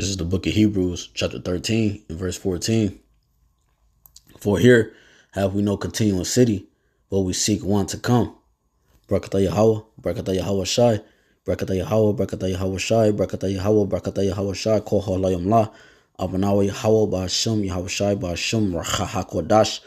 This is the book of Hebrews, chapter 13, and verse 14. For here have we no continuous city, but we seek one to come. Barakatah Yahawah, Barakatah Yahawashai, Barakatah Yahawah, Barakatah Yahawashai, Barakatah Yahawah, Barakatah Yahawashai, Kol HALALYAM La, AHBANAWA YAHAWAH, BAHASHAM, YAHAWASHI, BAHASHAM, RAWCHAA, HAQADASH.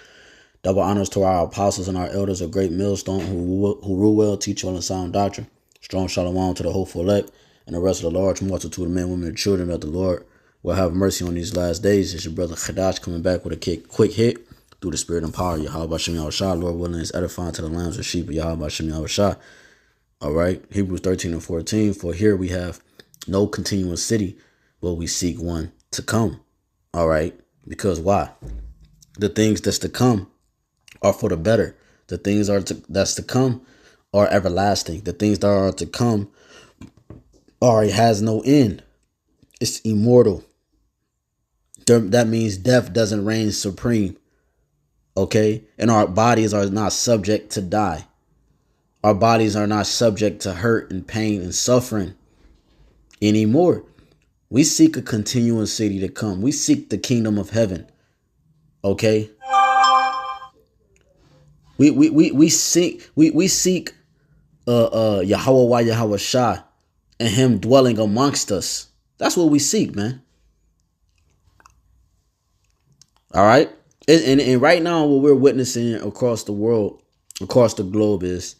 Double honors to our apostles and our elders, a great millstone who rule well, teach well, and sound doctrine. Strong shalom to the hopeful elect and the rest of the large multitude of men, women, and children that the Lord will have mercy on these last days. It's your brother HAQADASH coming back with a quick hit through the spirit and power. YAHAWASHI, YAHAWASHI, Lord willing, is edifying to the lambs and sheep of YAHAWASHI, YAHAWASHI. All right, Hebrews 13 and 14. For here we have no continuous city, but we seek one to come. All right, because why? The things that's to come are for the better. The things that's to come are everlasting. The things that are to come it has no end. It's immortal. That means death doesn't reign supreme. Okay? And our bodies are not subject to die. Our bodies are not subject to hurt and pain and suffering anymore. We seek a continuous city to come. We seek the kingdom of heaven. Okay? We seek YAHAWAH, YAHAWASHI, and him dwelling amongst us. That's what we seek, man. All right? And right now what we're witnessing across the world, across the globe, is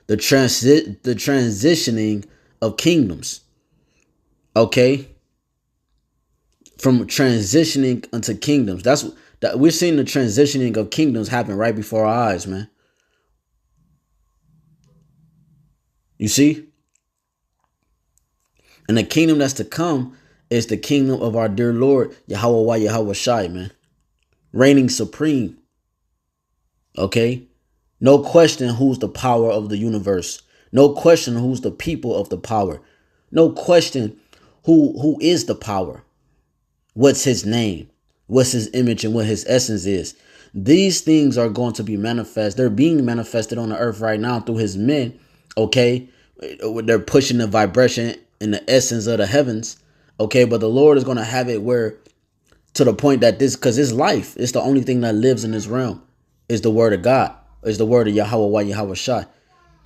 the transitioning of kingdoms. Okay? From transitioning into kingdoms. That we're seeing the transitioning of kingdoms happen right before our eyes, man. You see? And the kingdom that's to come is the kingdom of our dear Lord, YAHAWAH, YAHAWASHI, man. Reigning supreme. Okay? No question who's the power of the universe. No question who's the people of the power. No question who is the power. What's his name? What's his image and what his essence is. These things are going to be manifest. They're being manifested on the earth right now through his men. Okay. They're pushing the vibration and the essence of the heavens. Okay. But the Lord is going to have it where to the point that because it's life. It's the only thing that lives in this realm is the word of God. Is the word of YAHAWAH, YAHAWASHI.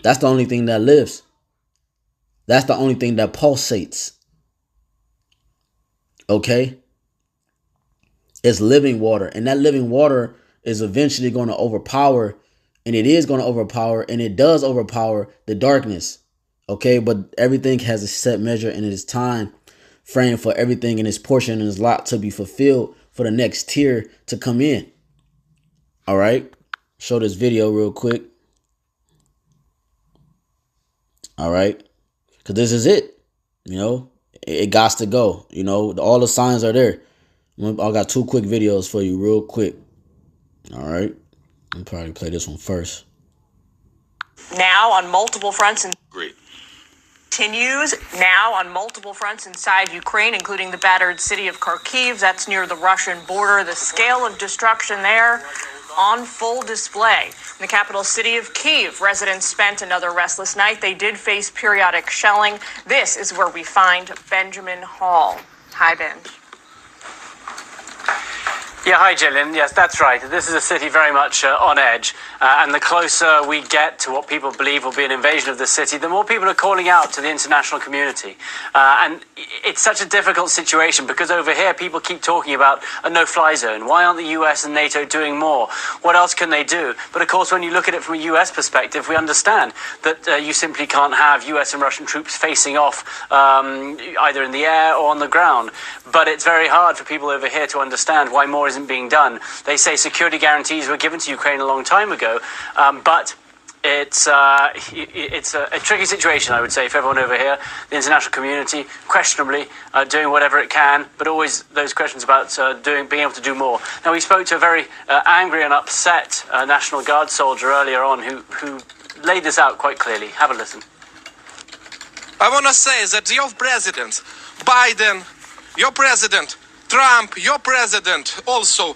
That's the only thing that lives. That's the only thing that pulsates. Okay. It's living water. And that living water is eventually going to overpower. And it is going to overpower. And it does overpower the darkness. Okay. But everything has a set measure. And it is time frame for everything in its portion and its lot to be fulfilled for the next tier to come in. All right. Show this video real quick. All right. Because this is it. You know, it got to go. You know, all the signs are there. I got two quick videos for you real quick. All right. I'll probably play this one first. Now on multiple fronts. Great. Continues now on multiple fronts inside Ukraine, including the battered city of Kharkiv. That's near the Russian border. The scale of destruction there on full display. In the capital city of Kyiv, residents spent another restless night. They did face periodic shelling. This is where we find Benjamin Hall. Hi, Ben. Yeah, hi, Gillian. Yes, that's right. This is a city very much on edge. And the closer we get to what people believe will be an invasion of the city, the more people are calling out to the international community. And it's such a difficult situation because over here people keep talking about a no-fly zone. Why aren't the US and NATO doing more? What else can they do? But of course, when you look at it from a US perspective, we understand that you simply can't have US and Russian troops facing off either in the air or on the ground. But it's very hard for people over here to understand why more isn't being done. They say security guarantees were given to Ukraine a long time ago, but it's a tricky situation, I would say, for everyone over here. The international community, questionably, doing whatever it can, but always those questions about being able to do more. Now, we spoke to a very angry and upset National Guard soldier earlier on who laid this out quite clearly. Have a listen. I want to say that your president, Biden, your president, Trump, your president, also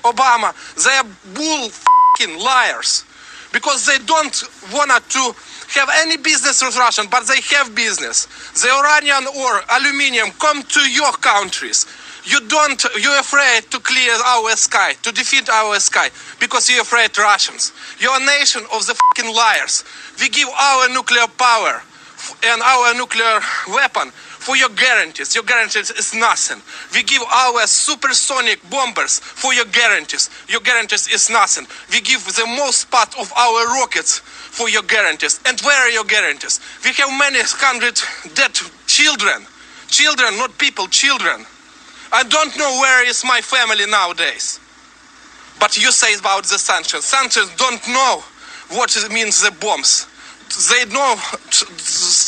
Obama, they are bull f***ing liars because they don't want to have any business with Russian, but they have business. The uranium or aluminium come to your countries. You're afraid to clear our sky, to defeat our sky, because you're afraid Russians. You're a nation of the fucking liars. We give our nuclear power and our nuclear weapon for your guarantees. Your guarantees is nothing. We give our supersonic bombers for your guarantees. Your guarantees is nothing. We give the most part of our rockets for your guarantees. And where are your guarantees? We have many hundred dead children. Children, not people, children. I don't know where is my family nowadays. But you say about the sanctions. Sanctions don't know what it means, the bombs. They know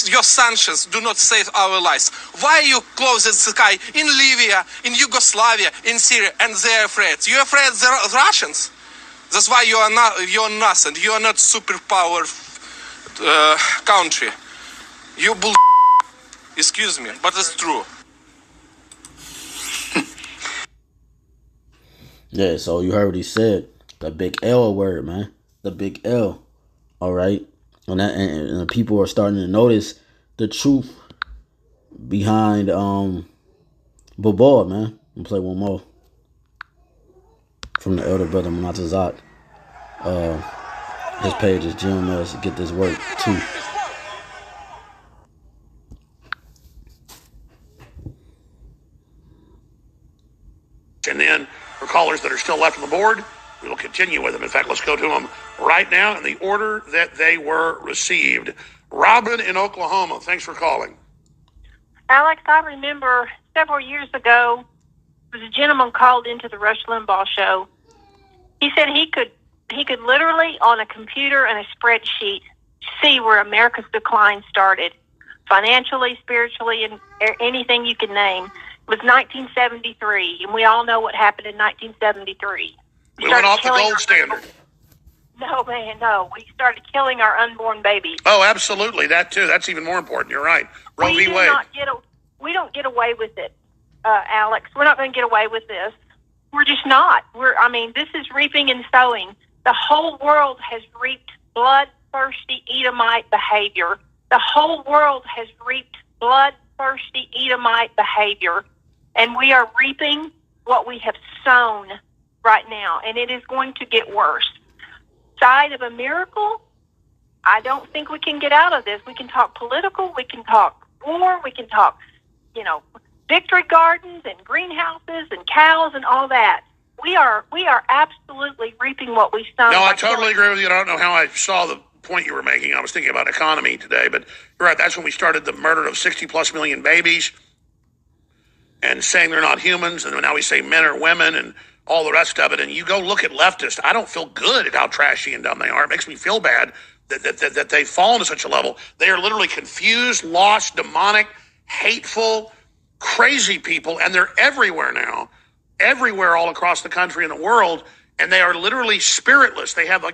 your sanctions do not save our lives. Why you close the sky in Libya, in Yugoslavia, in Syria, and they're afraid? You're afraid of the Russians. That's why you're nothing. You are not superpower country. You bull. Excuse me, but it's true. Yeah, so you heard what he said. The big L word, man. The big L. All right. And the people are starting to notice the truth behind Babal, man. I'm gonna play one more from the elder brother Monatazak. His page is GMS. Get this work too. And then for callers that are still left on the board, we will continue with them. In fact, let's go to them right now in the order that they were received. Robin in Oklahoma, thanks for calling. Alex, I remember several years ago, there was a gentleman called into the Rush Limbaugh show. He said he could literally on a computer and a spreadsheet see where America's decline started, financially, spiritually, and anything you can name. It was 1973, and we all know what happened in 1973. We went off the gold standard. No, man, no. We started killing our unborn babies. Oh, absolutely. That too. That's even more important. You're right. Roe v. Wade. We don't get away with it, Alex. We're not going to get away with this. We're just not. This is reaping and sowing. The whole world has reaped bloodthirsty Edomite behavior. The whole world has reaped bloodthirsty Edomite behavior. And we are reaping what we have sown right now. And it is going to get worse. Side of a miracle, I don't think we can get out of this. We can talk political. We can talk war. We can talk, victory gardens and greenhouses and cows and all that. We are absolutely reaping what we sown. No, I totally agree with you. I don't know how I saw the point you were making. I was thinking about economy today, but you're right. That's when we started the murder of 60 plus million babies and saying they're not humans. And now we say men are women and all the rest of it. And you go look at leftists. I don't feel good at how trashy and dumb they are. It makes me feel bad that they've fallen to such a level. They are literally confused, lost, demonic, hateful, crazy people. And they're everywhere now, everywhere all across the country and the world. And they are literally spiritless. They have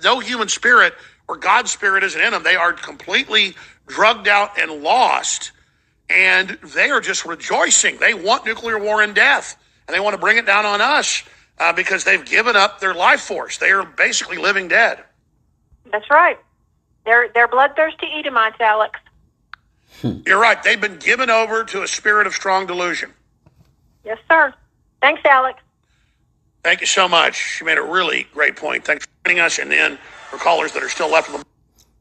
no human spirit or God's spirit isn't in them. They are completely drugged out and lost. And they are just rejoicing. They want nuclear war and death. And they want to bring it down on us because they've given up their life force. They are basically living dead. That's right. They're bloodthirsty Edomites, Alex. You're right. They've been given over to a spirit of strong delusion. Yes, sir. Thanks, Alex. Thank you so much. You made a really great point. Thanks for joining us. And then for callers that are still left on the...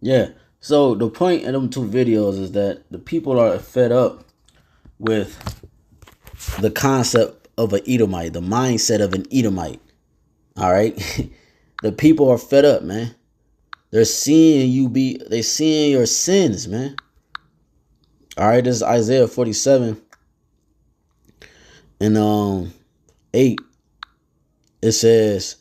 Yeah. So the point in them two videos is that the people are fed up with the concept of an Edomite, the mindset of an Edomite. All right. The people are fed up, man. They're seeing they're seeing your sins, man. All right. This is Isaiah 47 and 8. It says,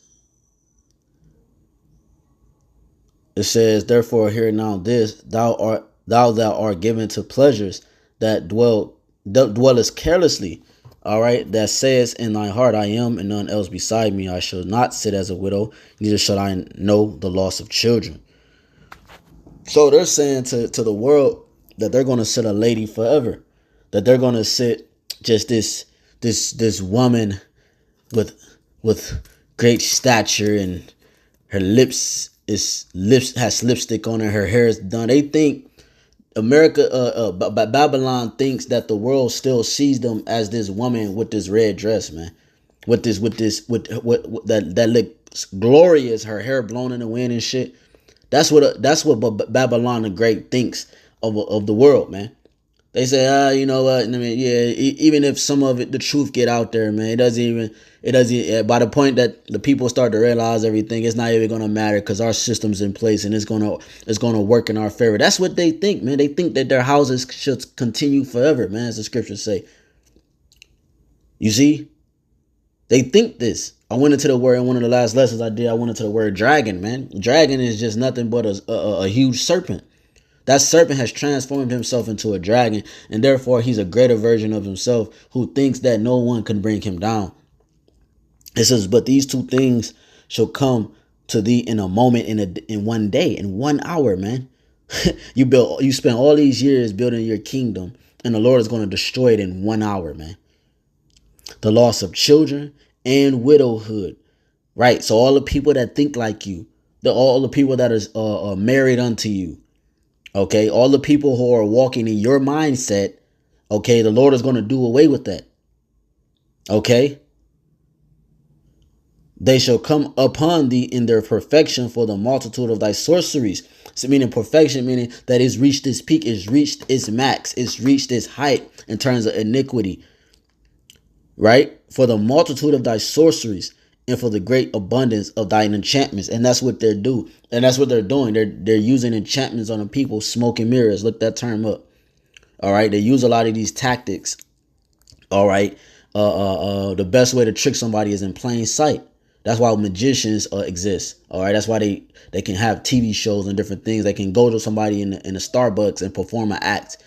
therefore hear now this, thou art given to pleasures that dwellest carelessly. All right, that says in thy heart, I am, and none else beside me. I shall not sit as a widow, neither shall I know the loss of children. So they're saying to the world that they're going to sit a lady forever, that they're going to sit just this woman with great stature and her lips has lipstick on her. Her hair is done. They think Babylon thinks that the world still sees them as this woman with this red dress, man. With that looks glorious. Her hair blown in the wind and shit. That's what Babylon the Great thinks of the world, man. They say, you know what? I mean, yeah, even if some of it, the truth get out there, man, it doesn't. By the point that the people start to realize everything, it's not even gonna matter because our system's in place and it's gonna work in our favor. That's what they think, man. They think that their houses should continue forever, man, as the scriptures say. You see, they think this. I went into the word in one of the last lessons I did. I went into the word dragon, man. Dragon is just nothing but a huge serpent. That serpent has transformed himself into a dragon, and therefore he's a greater version of himself who thinks that no one can bring him down. It says, but these two things shall come to thee in a moment, in one day, in 1 hour, man. You spend all these years building your kingdom, and the Lord is going to destroy it in 1 hour, man. The loss of children and widowhood, right? So all the people that think like you, all the people that are married unto you, okay, all the people who are walking in your mindset, okay, the Lord is going to do away with that. Okay. They shall come upon thee in their perfection for the multitude of thy sorceries. So meaning perfection, meaning that it's reached its peak, it's reached its max, it's reached its height in terms of iniquity. Right? For the multitude of thy sorceries and for the great abundance of thine enchantments. And that's what they're doing. And that's what they're doing. They're using enchantments on the people, smoke and mirrors. Look that term up. All right. They use a lot of these tactics. All right. The best way to trick somebody is in plain sight. That's why magicians exist. All right. That's why they can have TV shows and different things. They can go to somebody in a Starbucks and perform an act,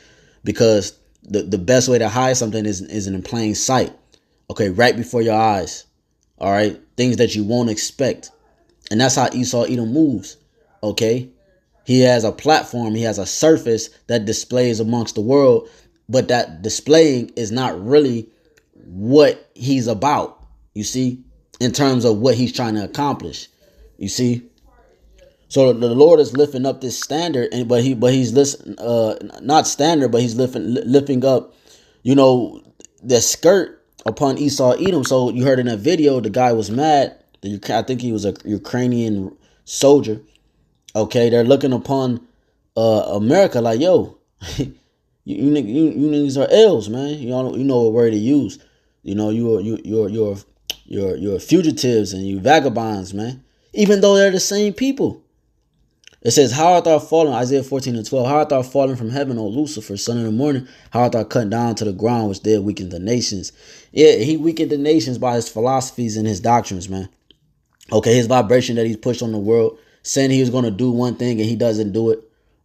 because the best way to hide something is in plain sight. Okay. Right before your eyes. All right. Things that you won't expect. And that's how Esau Edom moves. Okay. He has a platform. He has a surface that displays amongst the world. But that displaying is not really what he's about. You see, in terms of what he's trying to accomplish. You see. So the Lord is lifting up this standard, but he's not standard, but he's lifting up, you know, the skirt upon Esau Edom. So you heard in that video, the guy was mad. I think he was a Ukrainian soldier. Okay, they're looking upon America like, yo, you niggas are L's, man. You know what word to use. You know, you're fugitives and you vagabonds, man. Even though they're the same people. It says, how art thou fallen, Isaiah 14:12, how art thou fallen from heaven, O Lucifer, son of the morning? How art thou cut down to the ground, which did weaken the nations? Yeah, he weakened the nations by his philosophies and his doctrines, man. Okay, his vibration that he's pushed on the world, saying he was going to do one thing and he doesn't do it.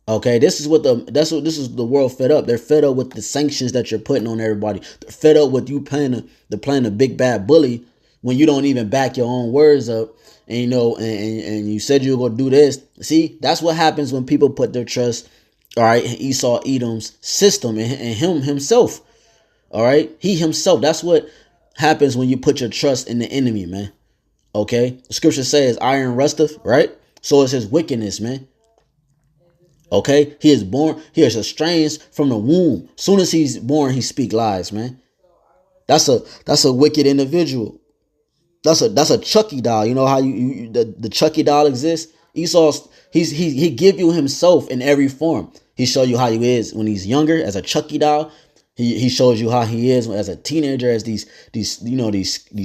Okay, this is the world fed up. They're fed up with the sanctions that you're putting on everybody. They're fed up with you playing the big bad bully when you don't even back your own words up. And you know, and you said you were gonna do this. See, that's what happens when people put their trust, all right, in Esau Edom's system and him himself. All right, he himself. That's what happens when you put your trust in the enemy, man. Okay, the scripture says iron rusteth, right? So it's his wickedness, man. Okay, he is estranged from the womb. Soon as he's born, he speak lies, man. That's a wicked individual. That's a Chucky doll. You know how the Chucky doll exists? Esau, he give you himself in every form. He show you how he is when he's younger as a Chucky doll. He shows you how he is as a teenager, as these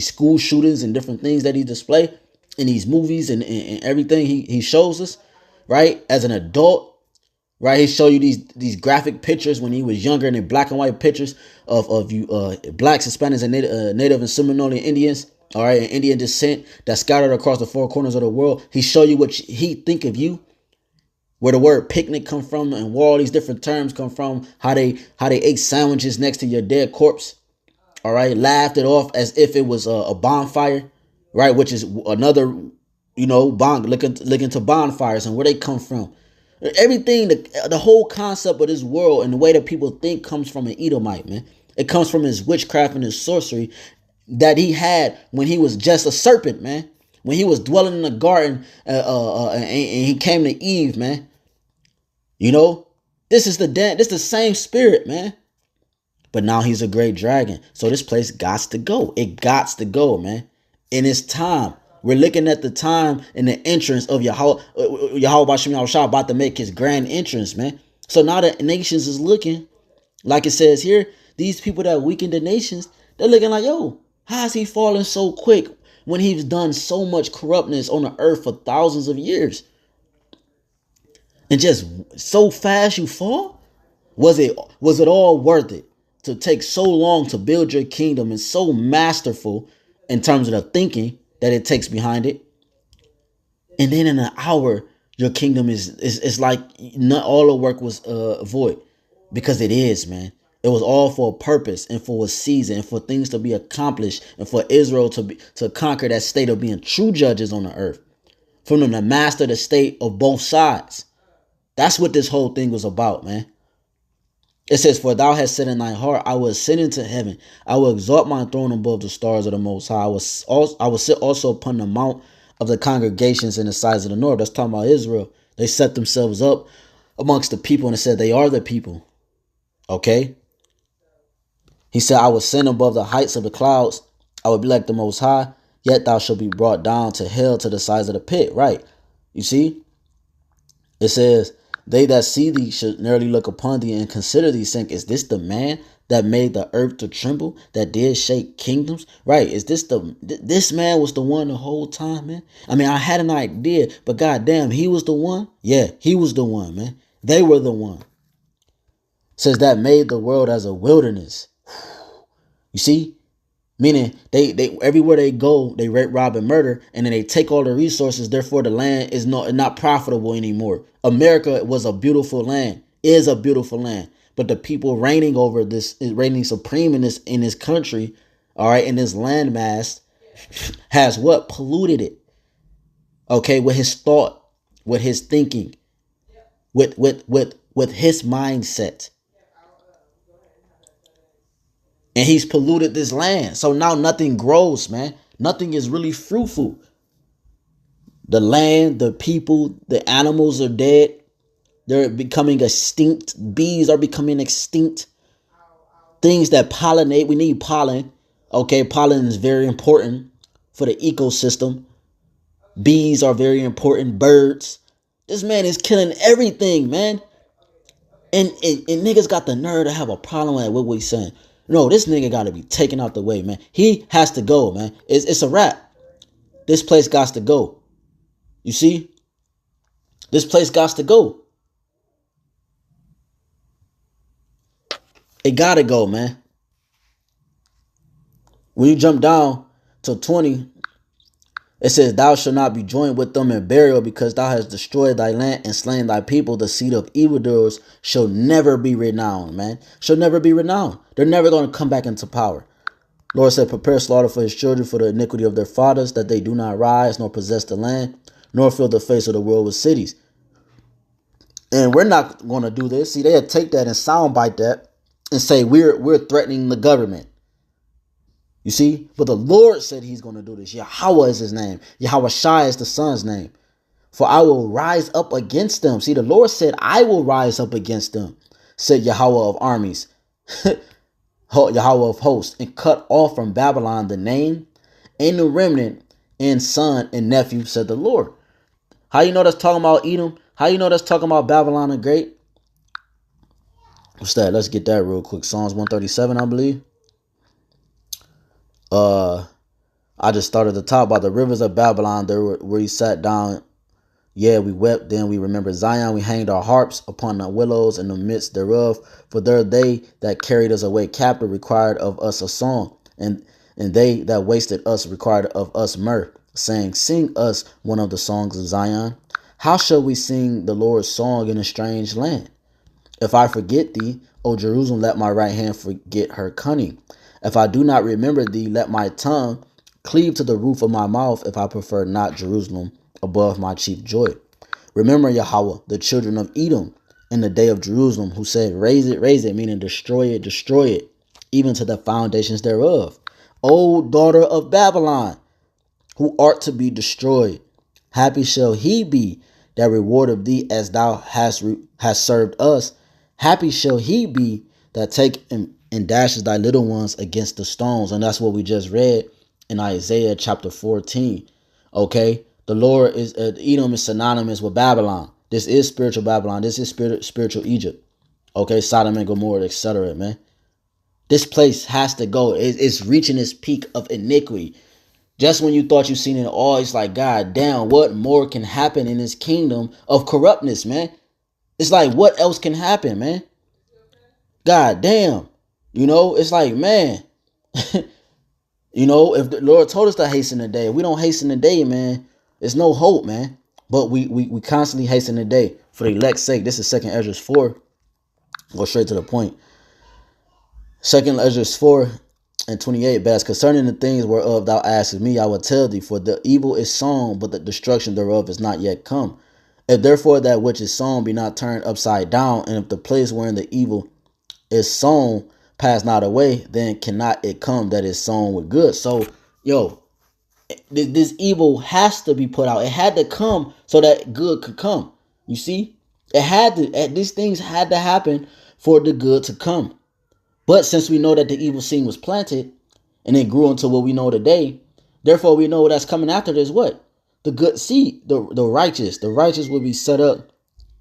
school shootings and different things that he display in these movies and everything he shows us, right? As an adult, right? He show you these graphic pictures when he was younger, and in black and white pictures of you blacks, Hispanics, and Native and Seminole Indians. All right, and Indian descent that's scattered across the four corners of the world. He show you what he think of you, where the word picnic come from, and where all these different terms come from. How they ate sandwiches next to your dead corpse. All right, laughed it off as if it was a bonfire, right? Which is another, you know, look into bonfires and where they come from. Everything, the whole concept of this world and the way that people think comes from an Edomite, man. It comes from his witchcraft and his sorcery that he had when he was just a serpent, man. When he was dwelling in the garden and he came to Eve, man. You know, this is the same spirit, man. But now he's a great dragon. So this place gots to go. It gots to go, man. And it's time. We're looking at the time and the entrance of YAHWASHI about to make his grand entrance, man. So now the nations is looking, like it says here, these people that weakened the nations, they're looking like, yo, how is he falling so quick when he's done so much corruptness on the earth for thousands of years? And just so fast you fall? Was it all worth it to take so long to build your kingdom and so masterful in terms of the thinking that it takes behind it? And then in an hour, your kingdom is like not all the work was void, because it is, man. It was all for a purpose and for a season and for things to be accomplished and for Israel to conquer that state of being true judges on the earth, for them to master the state of both sides. That's what this whole thing was about, man. It says, for thou hast said in thy heart, I will ascend into heaven. I will exalt my throne above the stars of the Most High. I will sit also upon the mount of the congregations in the sides of the north. That's talking about Israel. They set themselves up amongst the people, and it said they are the people. Okay? He said, I will ascend above the heights of the clouds. I will be like the Most High. Yet thou shalt be brought down to hell, to the sides of the pit. Right? You see? It says, they that see thee should narrowly look upon thee and consider thee, saying, is this the man that made the earth to tremble, that did shake kingdoms? Right? Is this man was the one the whole time, man? I mean, I had an idea, but goddamn, he was the one? Yeah, he was the one, man. They were the one. It says that made the world as a wilderness. You see? Meaning they everywhere they go, they rape, rob, and murder, and then they take all the resources. Therefore, the land is not profitable anymore. America was a beautiful land, is a beautiful land, but the people reigning over this, reigning supreme in this country, all right, in this landmass, has what? Polluted it. Okay, with his thought, with his thinking, with his mindset. And he's polluted this land. So now nothing grows, man. Nothing is really fruitful. The land, the people, the animals are dead. They're becoming extinct. Bees are becoming extinct. Things that pollinate. We need pollen. Okay, pollen is very important for the ecosystem. Bees are very important. Birds. This man is killing everything, man. And niggas got the nerve to have a problem with what we saying. No, this nigga got to be taken out the way, man. He has to go, man. It's a wrap. This place got to go. You see? This place got to go. It got to go, man. When you jump down to 20, it says, thou shalt not be joined with them in burial, because thou hast destroyed thy land and slain thy people. The seed of evildoers shall never be renowned, man. Shall never be renowned. They're never going to come back into power. Lord said, prepare slaughter for his children for the iniquity of their fathers, that they do not rise nor possess the land, nor fill the face of the world with cities. And we're not going to do this. See, they'll take that and soundbite that and say we're threatening the government. You see? But the Lord said he's going to do this. Yahawah is his name. YAHWASHI is the son's name. For I will rise up against them. See, the Lord said, I will rise up against them, said Yahawah of armies, Yahawah of hosts, and cut off from Babylon the name and the remnant and son and nephew, said the Lord. How you know that's talking about Edom? How you know that's talking about Babylon the Great? What's that? Let's get that real quick. Psalms 137, I believe. I just started the top by the rivers of Babylon, there where he sat down. Yeah, we wept, then we remembered Zion. We hanged our harps upon the willows in the midst thereof. For there they that carried us away captive required of us a song, and they that wasted us required of us mirth, saying, sing us one of the songs of Zion. How shall we sing the Lord's song in a strange land? If I forget thee, O Jerusalem, let my right hand forget her cunning. If I do not remember thee, let my tongue cleave to the roof of my mouth, if I prefer not Jerusalem above my chief joy. Remember, Yahawah, the children of Edom, in the day of Jerusalem, who said, raise it, meaning destroy it, even to the foundations thereof. O daughter of Babylon, who art to be destroyed. Happy shall he be that rewardeth thee as thou hast served us. Happy shall he be that take and dashes thy little ones against the stones. And that's what we just read in Isaiah chapter 14. Okay, the Lord is Edom is synonymous with Babylon. This is spiritual Babylon. This is spiritual Egypt. Okay, Sodom and Gomorrah, etc. Man, this place has to go. It's reaching its peak of iniquity. Just when you thought you seen it all, it's like, God damn, what more can happen in this kingdom of corruptness, man? It's like, what else can happen, man? God damn. You know, it's like, man, you know, if the Lord told us to hasten the day, if we don't hasten the day, man, there's no hope, man. But we constantly hasten the day for the elect's sake. This is 2nd Ezra 4. Go straight to the point. 2nd Ezra 4:28. But as concerning the things whereof thou askest me, I will tell thee, for the evil is sown, but the destruction thereof is not yet come. If therefore that which is sown be not turned upside down, and if the place wherein the evil is sown pass not away, then cannot it come that is sown with good. So, yo, this evil has to be put out. It had to come so that good could come. You see, it had to. These things had to happen for the good to come. But since we know that the evil seed was planted and it grew into what we know today, therefore we know that's coming after this. What? The good seed, the righteous. The righteous will be set up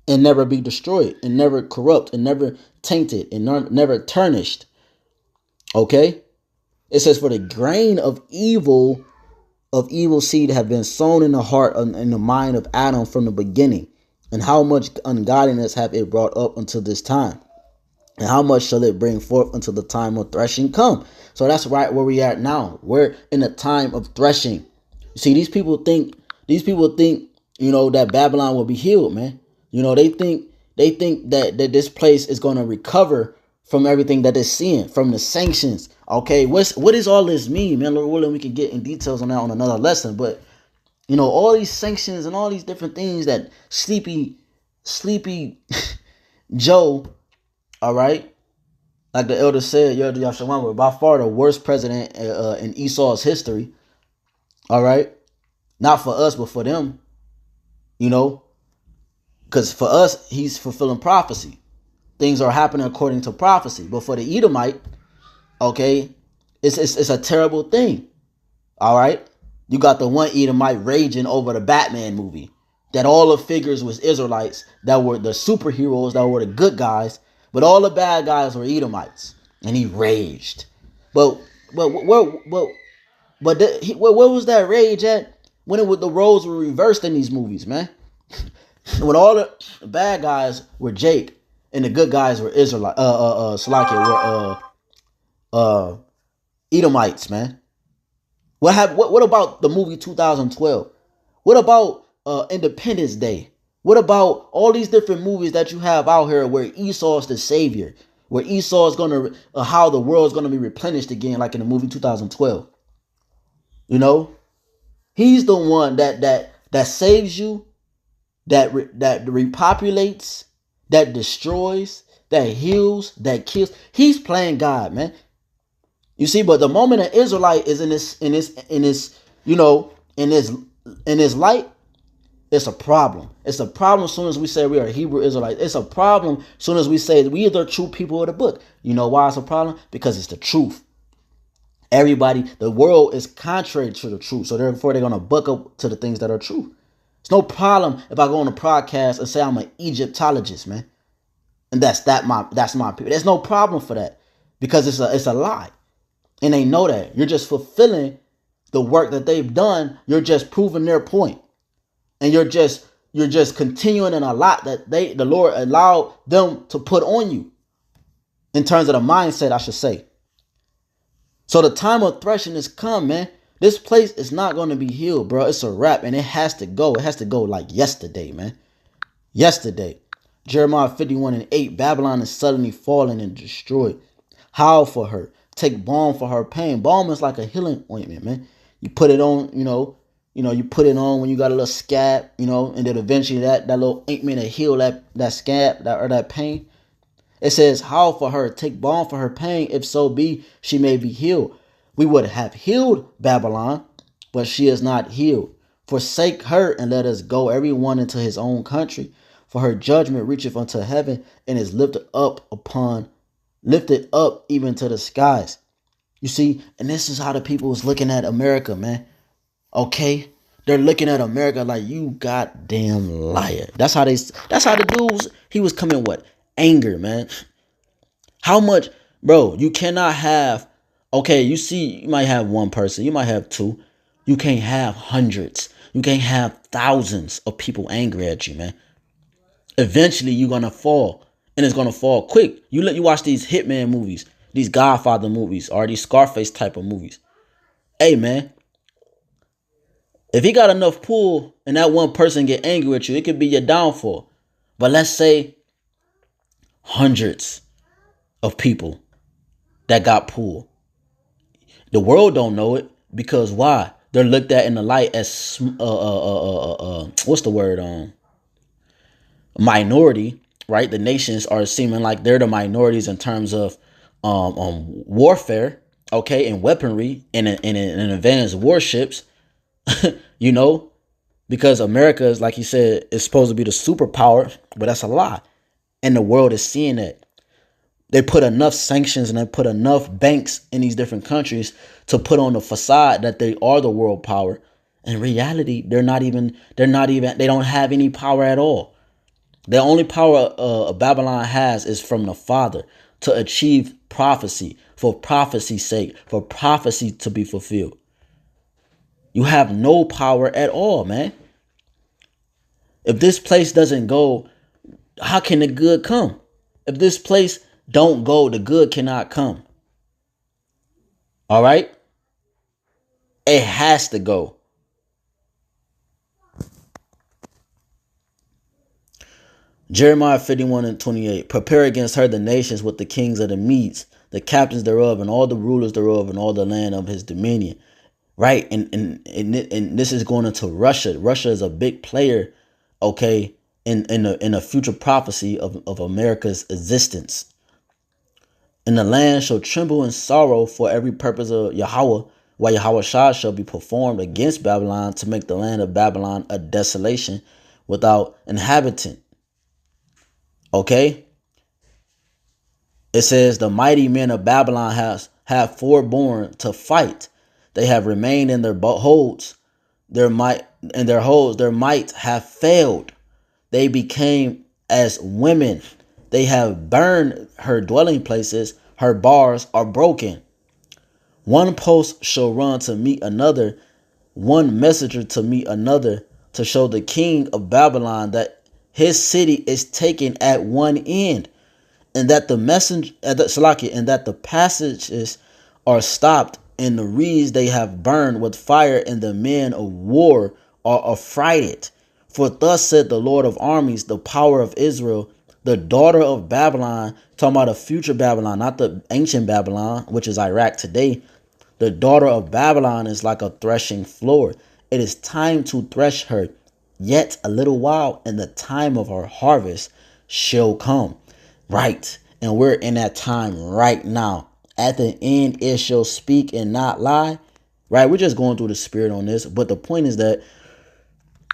and never be destroyed and never corrupt and never tainted and never tarnished. Okay? It says, for the grain of evil seed have been sown in the heart and in the mind of Adam from the beginning. And how much ungodliness have it brought up until this time? And how much shall it bring forth until the time of threshing come? So that's right where we are now. We're in the time of threshing. You see, these people think, you know, that Babylon will be healed, man. You know, they think that this place is going to recover from everything that they're seeing, from the sanctions. Okay, what does all this mean, man? Lord willing, we can get in details on that on another lesson. But, you know, all these sanctions and all these different things that sleepy Joe, all right, like the elder said, Yahawah were by far the worst president in Esau's history. All right, not for us, but for them, you know, because for us, he's fulfilling prophecy. Things are happening according to prophecy. But for the Edomite, okay, it's a terrible thing. All right, you got the one Edomite raging over the Batman movie, that all the figures was Israelites, that were the superheroes, that were the good guys. But all the bad guys were Edomites, and he raged. But where was that rage at when the roles were reversed in these movies, man? When all the bad guys were Jake and the good guys were Edomites, man. What about the movie 2012? What about Independence Day? What about all these different movies that you have out here where Esau is the savior, where Esau is going to, how the world is going to be replenished again, like in the movie 2012? You know, he's the one that saves you, that repopulates, that destroys, that heals, that kills. He's playing God, man. You see, but the moment an Israelite is in this, you know, in this light, it's a problem. It's a problem as soon as we say we are Hebrew Israelites. It's a problem as soon as we say we are the true people of the book. You know why it's a problem? Because it's the truth. Everybody, the world is contrary to the truth. So therefore, they're going to buck up to the things that are true. It's no problem if I go on a podcast and say I'm an Egyptologist, man. And that's my people. There's no problem for that because it's a lie. And they know that. You're just fulfilling the work that they've done. You're just proving their point. And you're just continuing in a lot that the Lord allowed them to put on you. In terms of the mindset, I should say. So the time of threshing has come, man. This place is not going to be healed, bro. It's a wrap, and it has to go. It has to go like yesterday, man. Yesterday. Jeremiah 51:8. Babylon is suddenly fallen and destroyed. Howl for her. Take balm for her pain. Balm is like a healing ointment, man. You put it on, you put it on when you got a little scab, and then eventually that little ointment will heal that scab or that pain. It says, howl for her, take balm for her pain, if so be she may be healed. We would have healed Babylon, but she is not healed. Forsake her and let us go, every one into his own country. For her judgment reacheth unto heaven and is lifted up even to the skies. You see, and this is how the people was looking at America, man. Okay? They're looking at America like, you goddamn liar. That's how the dudes, he was coming what? Anger, man. How much, bro, you cannot have, okay, you see, you might have one person, you might have two. You can't have hundreds. You can't have thousands of people angry at you, man. Eventually, you're going to fall, and it's going to fall quick. You watch these Hitman movies, these Godfather movies, or these Scarface type of movies. Hey, man, if he got enough pull and that one person get angry at you, it could be your downfall. But let's say hundreds of people that got pulled. The world don't know it because why? They're looked at in the light as what's the word? Minority, right? The nations are seeming like they're the minorities in terms of warfare, okay, and weaponry and in advanced warships. You know, because America is, like you said, is supposed to be the superpower, but that's a lie. And the world is seeing that. They put enough sanctions and they put enough banks in these different countries to put on the facade that they are the world power. In reality, they don't have any power at all. The only power Babylon has is from the Father to achieve prophecy, for prophecy's sake, for prophecy to be fulfilled. You have no power at all, man. If this place doesn't go, how can the good come? If this place don't go, the good cannot come. All right? It has to go. Jeremiah 51:28. Prepare against her the nations with the kings of the Medes, the captains thereof, and all the rulers thereof, and all the land of his dominion. Right? And this is going into Russia. Russia is a big player, okay, in a future prophecy of America's existence. And the land shall tremble in sorrow for every purpose of Yahawah, while YAHAWASHI shall be performed against Babylon to make the land of Babylon a desolation without inhabitant. Okay? It says the mighty men of Babylon have forborne to fight. They have remained in their holds. Their might have failed. They became as women. They have burned her dwelling places. Her bars are broken. One post shall run to meet another, one messenger to meet another, to show the king of Babylon that his city is taken at one end, and that the passages are stopped, and the reeds they have burned with fire, and the men of war are affrighted. For thus said the Lord of armies, the power of Israel, the daughter of Babylon, talking about a future Babylon, not the ancient Babylon, which is Iraq today. The daughter of Babylon is like a threshing floor. It is time to thresh her. Yet a little while, and the time of her harvest shall come. Right. And we're in that time right now. At the end, it shall speak and not lie. Right. We're just going through the spirit on this. But the point is that,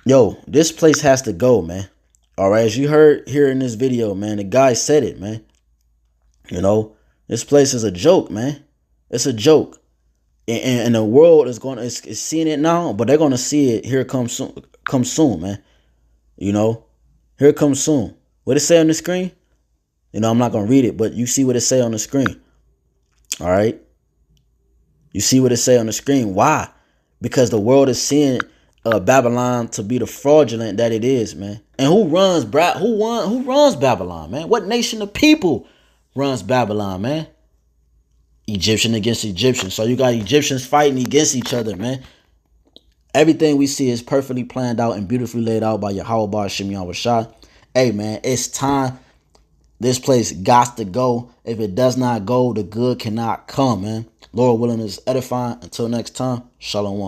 yo, this place has to go, man. All right. As you heard here in this video, man, the guy said it, man. You know, this place is a joke, man. It's a joke. And the world is seeing it now, but they're going to see it here come soon, man. You know, here it comes soon. What it say on the screen? You know, I'm not going to read it, but you see what it say on the screen. All right. You see what it say on the screen. Why? Because the world is seeing Babylon to be the fraudulent that it is, man. And who runs Babylon, man? What nation of people runs Babylon, man? Egyptian against Egyptian. So you got Egyptians fighting against each other, man. Everything we see is perfectly planned out and beautifully laid out by Yahawah BAHASHAM YAHWASHI. Hey, man, it's time. This place got to go. If it does not go, the good cannot come, man. Lord willing is edifying. Until next time, Shalom.